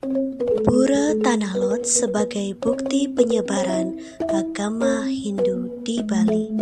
Pura Tanah Lot sebagai bukti penyebaran agama Hindu di Bali.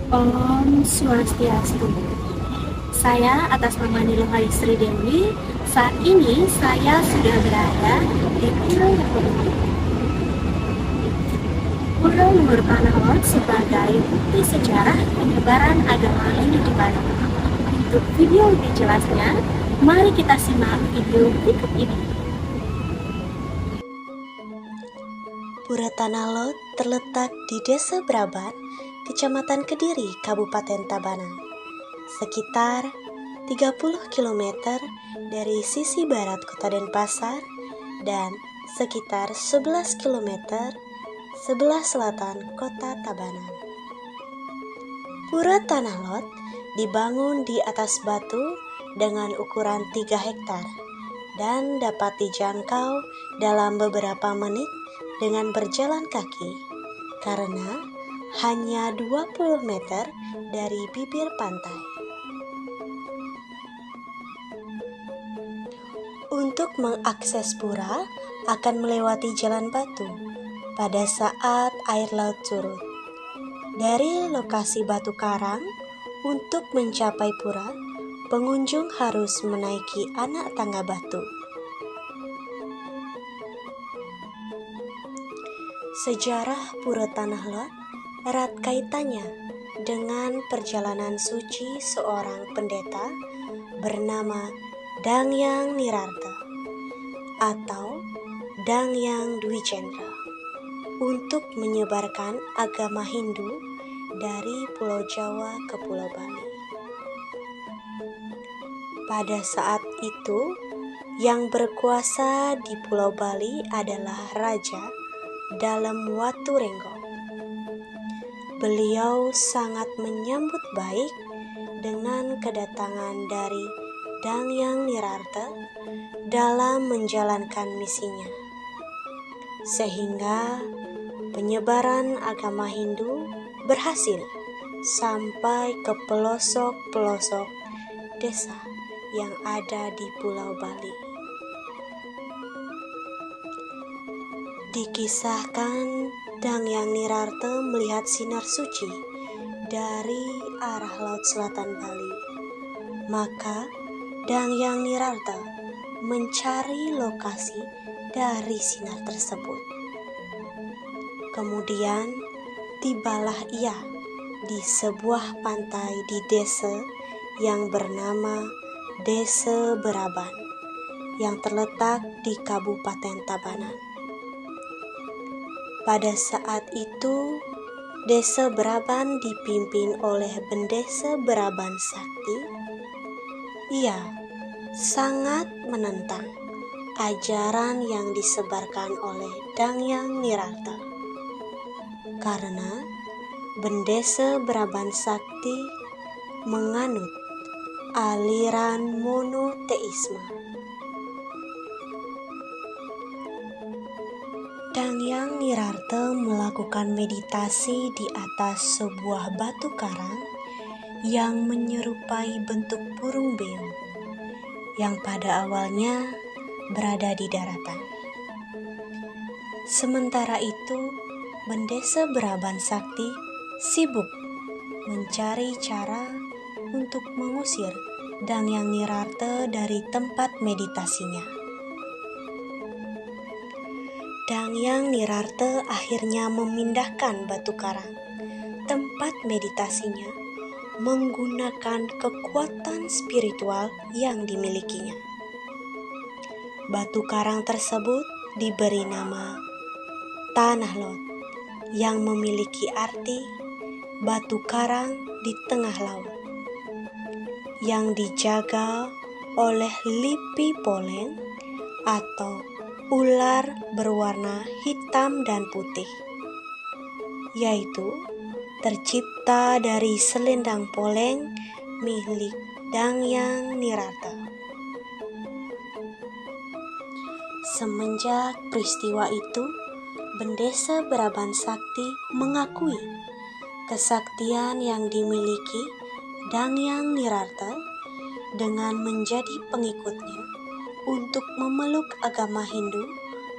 Om Swastiastu. Saya atas nama Niluhai Sri Dewi. Saat ini saya sudah berada di Pura Luhur Tanah Lot sebagai bukti sejarah penyebaran agama Hindu di Bali. Untuk video lebih jelasnya, mari kita simak video berikut ini. Pura Tanah Lot terletak di Desa Braban, Kecamatan Kediri, Kabupaten Tabanan, sekitar 30 km dari sisi barat Kota Denpasar dan sekitar 11 km sebelah selatan Kota Tabanan. Pura Tanah Lot dibangun di atas batu dengan ukuran 3 hektar dan dapat dijangkau dalam beberapa menit dengan berjalan kaki karena hanya 20 meter dari bibir pantai. Untuk mengakses pura akan melewati jalan batu pada saat air laut surut. Dari lokasi batu karang, untuk mencapai pura, pengunjung harus menaiki anak tangga batu. Sejarah Pura Tanah Lot erat kaitannya dengan perjalanan suci seorang pendeta bernama Dangyang Nirarta atau Dangyang Dwijendra untuk menyebarkan agama Hindu dari Pulau Jawa ke Pulau Bali. Pada saat itu, yang berkuasa di Pulau Bali adalah Raja Dalem Waturengo. Beliau sangat menyambut baik dengan kedatangan dari Dangyang Nirarta dalam menjalankan misinya, sehingga penyebaran agama Hindu berhasil sampai ke pelosok-pelosok desa yang ada di Pulau Bali. Dikisahkan Dangyang Nirarta melihat sinar suci dari arah Laut Selatan Bali. Maka Dangyang Nirarta mencari lokasi dari sinar tersebut. Kemudian tibalah ia di sebuah pantai di desa yang bernama Desa Braban yang terletak di Kabupaten Tabanan. Pada saat itu, Desa Braban dipimpin oleh Bendesa Braban Sakti. Ia sangat menentang ajaran yang disebarkan oleh Dangyang Nirarta karena Bendesa Braban Sakti menganut aliran monoteisme. Dangyang Nirarta melakukan meditasi di atas sebuah batu karang yang menyerupai bentuk burung beo yang pada awalnya berada di daratan. Sementara itu, Bendesa Braban Sakti sibuk mencari cara untuk mengusir Dangyang Nirarta dari tempat meditasinya. Dangyang Nirarta akhirnya memindahkan batu karang tempat meditasinya menggunakan kekuatan spiritual yang dimilikinya. Batu karang tersebut diberi nama Tanah Lot yang memiliki arti batu karang di tengah laut yang dijaga oleh Lipi Poleng atau ular berwarna hitam dan putih, yaitu tercipta dari selendang poleng milik Dangyang Nirarta. Semenjak peristiwa itu, Bendesa Braban Sakti mengakui kesaktian yang dimiliki Dangyang Nirarta dengan menjadi pengikutnya untuk memeluk agama Hindu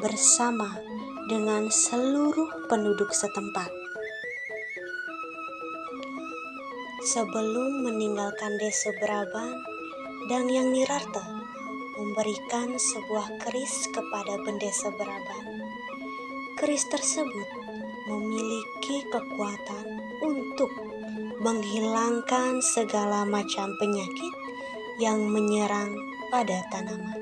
bersama dengan seluruh penduduk setempat. Sebelum meninggalkan desa Braban, Dang Yang Nirarta memberikan sebuah keris kepada Bendesa Braban. Keris tersebut memiliki kekuatan untuk menghilangkan segala macam penyakit yang menyerang pada tanaman.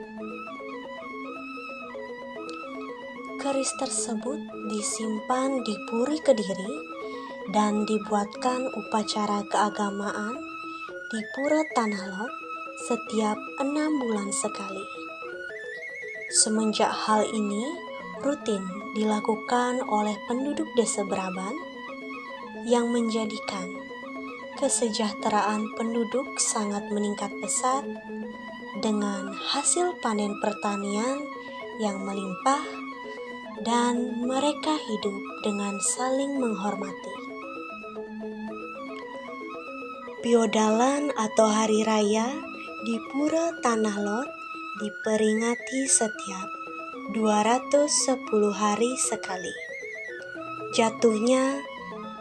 Keris tersebut disimpan di Puri Kediri dan dibuatkan upacara keagamaan di Pura Tanah Lot setiap 6 bulan sekali. Semenjak hal ini rutin dilakukan oleh penduduk desa Braban yang menjadikan kesejahteraan penduduk sangat meningkat pesat dengan hasil panen pertanian yang melimpah dan mereka hidup dengan saling menghormati. Piodalan atau hari raya di Pura Tanah Lot diperingati setiap 210 hari sekali. Jatuhnya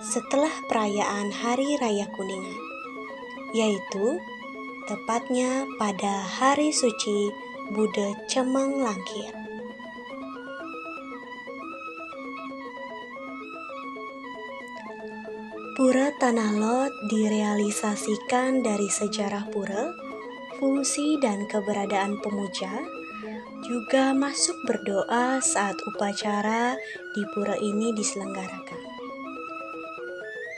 setelah perayaan Hari Raya Kuningan, yaitu tepatnya pada hari suci Bude Cemeng Langkir. Pura Tanah Lot direalisasikan dari sejarah pura, fungsi dan keberadaan pemuja, juga masuk berdoa saat upacara di pura ini diselenggarakan.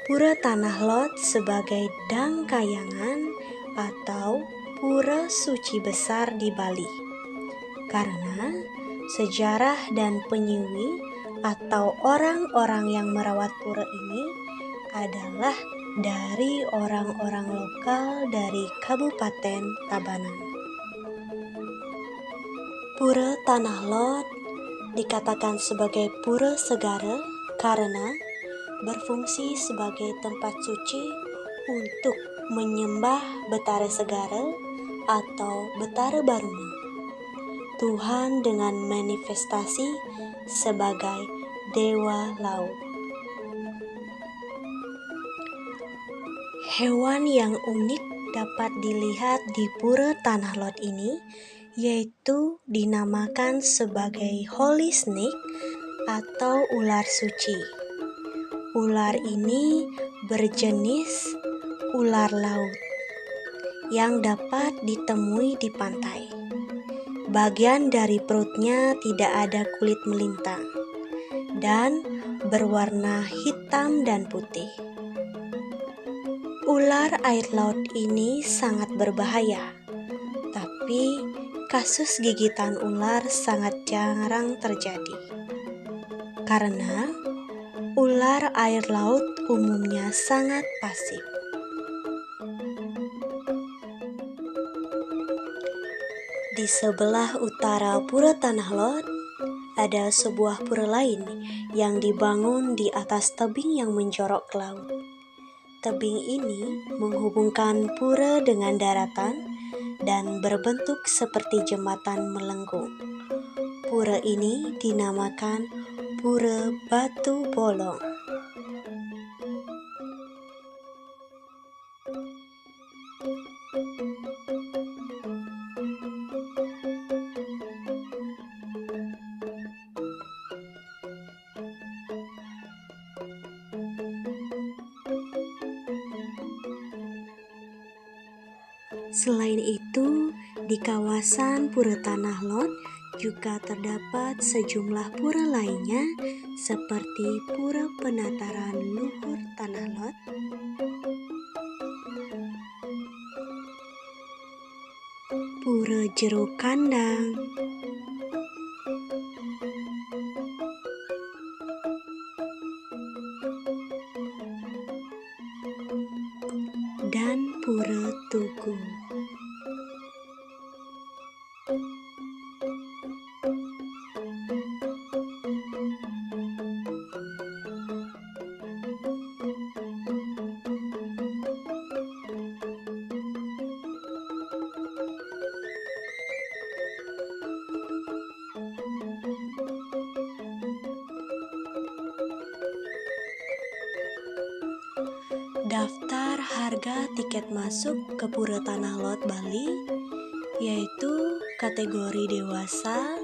Pura Tanah Lot sebagai Dang Kayangan atau pura suci besar di Bali, karena sejarah dan penyiwi atau orang-orang yang merawat pura ini adalah dari orang-orang lokal dari Kabupaten Tabanan. Pura Tanah Lot dikatakan sebagai pura segara karena berfungsi sebagai tempat suci untuk menyembah Betara Segara atau Betara Baruna, Tuhan dengan manifestasi sebagai Dewa Laut. Hewan yang unik dapat dilihat di Pura Tanah Lot ini yaitu dinamakan sebagai Holy Snake atau ular suci. Ular ini berjenis ular laut yang dapat ditemui di pantai. Bagian dari perutnya tidak ada kulit melintang dan berwarna hitam dan putih. Ular air laut ini sangat berbahaya, tapi kasus gigitan ular sangat jarang terjadi. Karena ular air laut umumnya sangat pasif. Di sebelah utara Pura Tanah Lot, ada sebuah pura lain yang dibangun di atas tebing yang menjorok ke laut. Tebing ini menghubungkan pura dengan daratan dan berbentuk seperti jembatan melengkung. Pura ini dinamakan Pura Batu Bolong. Selain itu, di kawasan Pura Tanah Lot juga terdapat sejumlah pura lainnya seperti Pura Penataran Luhur Tanah Lot, Pura Jero Kandang, dan Pura Tugu. daftar harga tiket masuk ke Pura Tanah Lot Bali, yaitu kategori dewasa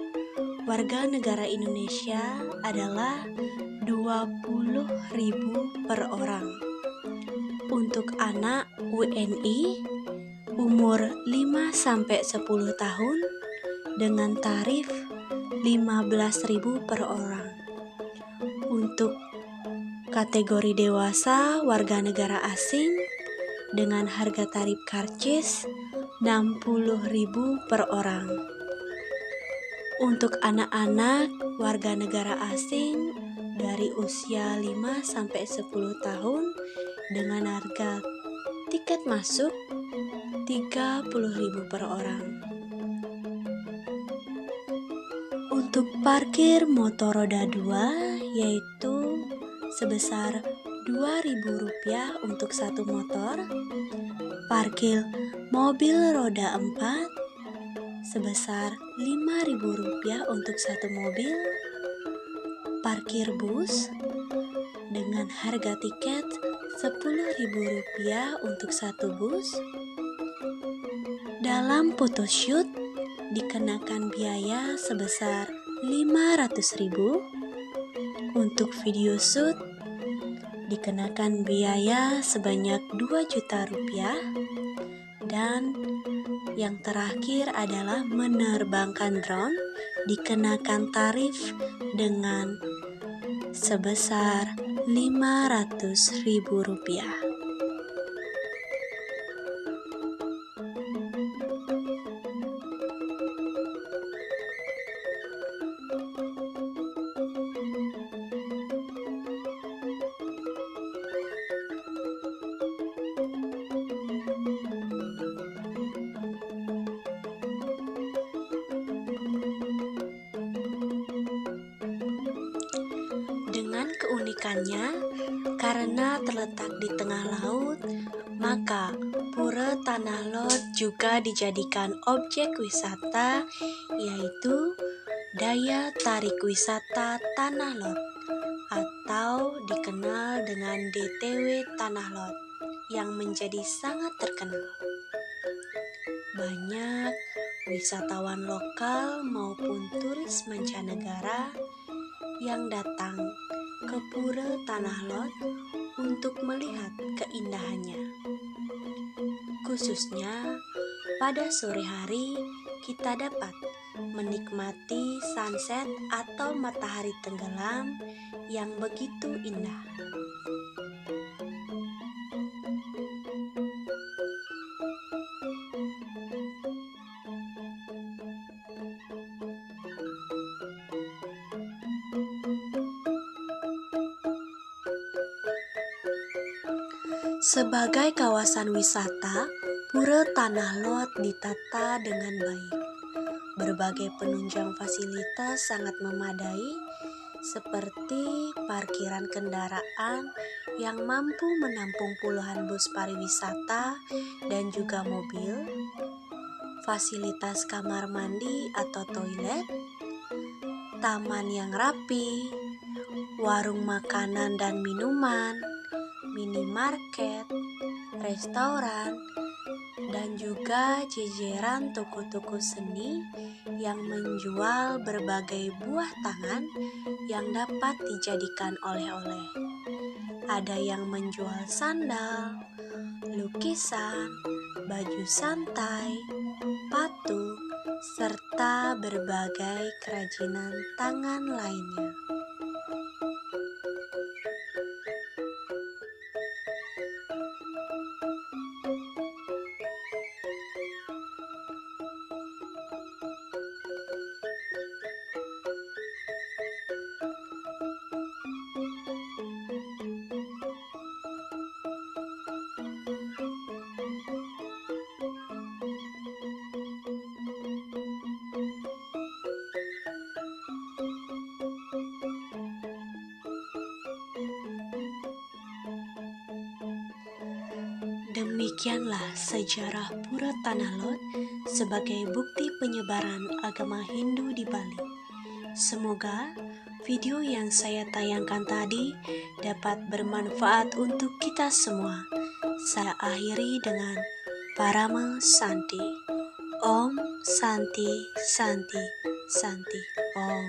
warga negara Indonesia adalah 20.000 per orang. Untuk anak WNI umur 5-10 tahun dengan tarif 15.000 per orang. Untuk kategori dewasa warga negara asing dengan harga tarif karcis 60.000 per orang. Untuk anak-anak warga negara asing dari usia 5-10 tahun dengan harga tiket masuk 30.000 per orang. Untuk parkir motor roda 2 yaitu sebesar Rp2.000 untuk satu motor, parkir mobil roda 4 sebesar Rp5.000 untuk satu mobil, parkir bus dengan harga tiket Rp10.000 untuk satu bus. Dalam photoshoot dikenakan biaya sebesar Rp500.000. Untuk video shoot dikenakan biaya sebanyak Rp2 juta. Dan yang terakhir adalah menerbangkan drone dikenakan tarif dengan sebesar Rp500.000. Dengan keunikannya, karena terletak di tengah laut, maka Pura Tanah Lot juga dijadikan objek wisata, yaitu Daya Tarik Wisata Tanah Lot atau dikenal dengan DTW Tanah Lot yang menjadi sangat terkenal. Banyak wisatawan lokal maupun turis mancanegara yang datang ke Pura Tanah Lot untuk melihat keindahannya. Khususnya pada sore hari kita dapat menikmati sunset atau matahari tenggelam yang begitu indah. Sebagai kawasan wisata, Pura Tanah Lot ditata dengan baik. Berbagai penunjang fasilitas sangat memadai, seperti parkiran kendaraan yang mampu menampung puluhan bus pariwisata dan juga mobil, fasilitas kamar mandi atau toilet, taman yang rapi, warung makanan dan minuman, minimarket, restoran, dan juga jejeran toko-toko seni yang menjual berbagai buah tangan yang dapat dijadikan oleh-oleh. Ada yang menjual sandal, lukisan, baju santai, patung, serta berbagai kerajinan tangan lainnya. Demikianlah sejarah Pura Tanah Lot sebagai bukti penyebaran agama Hindu di Bali. Semoga video yang saya tayangkan tadi dapat bermanfaat untuk kita semua. Saya akhiri dengan Parama Santi. Om Santi Santi Santi Om.